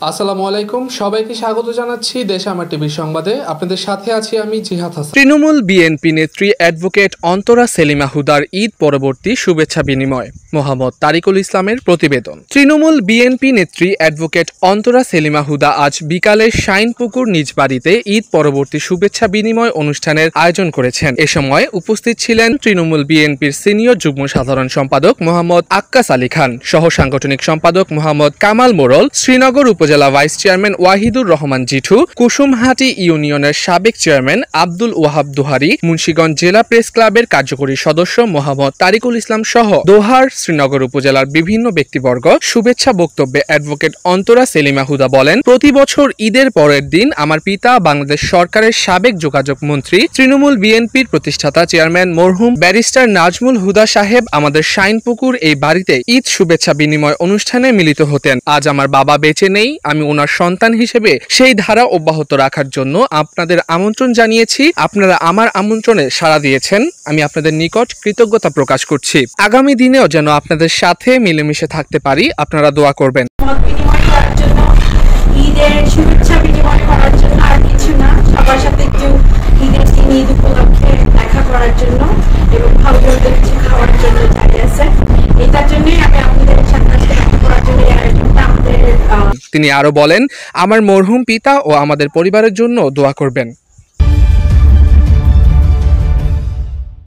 আসসালামু আলাইকুম, সবাইকে স্বাগত জানাচ্ছি দেশ আমার টিভির সংবাদে। আপনাদের সাথে আছি আমি জিহাদ হাসান। তৃণমূল বিএনপি নেত্রী অ্যাডভোকেট অন্তরা সেলিমা হুদার ঈদ পরবর্তী শুভেচ্ছা বিনিময়। মোহাম্মদ তারিকুল ইসলামের প্রতিবেদন। তৃণমূল বিএনপি নেত্রী অ্যাডভোকেট অন্তরা সেলিমা হুদা আজ বিকালে শাইনপুকুর নিজ বাড়িতে ঈদ পরবর্তী শুভেচ্ছা বিনিময় অনুষ্ঠানের আয়োজন করেছেন। এ সময় উপস্থিত ছিলেন তৃণমূল বিএনপির সিনিয়র যুগ্ম সাধারণ সম্পাদক মোহাম্মদ আক্কাস আলী খান, সহ সাংগঠনিক সম্পাদক মোহাম্মদ কামাল মোরল, শ্রীনগর উপজেলা ভাইস চেয়ারম্যান ওয়াহিদুর রহমান জিঠু, কুসুমহাটি ইউনিয়নের সাবেক চেয়ারম্যান আব্দুল ওয়াহাব দুহারি, মুন্সিগঞ্জ জেলা প্রেস ক্লাবের কার্যকরী সদস্য মোহাম্মদ তারিকুল ইসলাম সহ দোহার শ্রীনগর উপজেলার বিভিন্ন ব্যক্তিবর্গ শুভেচ্ছা বক্তব্যে অ্যাডভোকেট অন্তরা সেলিমা হুদা বলেন, প্রতি বছর ঈদের পরের দিন আমার পিতা বাংলাদেশ সরকারের সাবেক যোগাযোগ মন্ত্রী, তৃণমূল বিএনপির প্রতিষ্ঠাতা চেয়ারম্যান মরহুম ব্যারিস্টার নাজমুল হুদা সাহেব আমাদের শাইনপুকুর এই বাড়িতে ঈদ শুভেচ্ছা বিনিময় অনুষ্ঠানে মিলিত হতেন। আজ আমার বাবা বেঁচে নেই, আমি ওনার সন্তান হিসেবে সেই ধারা অব্যাহত রাখার জন্য আপনাদের আমন্ত্রণ জানিয়েছি। আপনারা আমার আমন্ত্রণে সাড়া দিয়েছেন, আমি আপনাদের নিকট কৃতজ্ঞতা প্রকাশ করছি। আগামী দিনেও যেন আপনাদের সাথে মিলেমিশে থাকতে পারি, আপনারা দোয়া করবেন। ঈদের শুভেচ্ছা বিনিময় করার জন্য আর কিছু না, সবার সাথে একটু ঈদের দিন ঈদ উপলক্ষে দেখা করার জন্য এবং ভালো মন্দ কিছু খাওয়ার জন্য চাই আছে। এটার জন্যই আমি আপনাদের সাথে দেখা করার জন্য এই আয়োজনটা আমাদের। তিনি আরো বলেন, আমার মরহুম পিতা ও আমাদের পরিবারের জন্য দোয়া করবেন।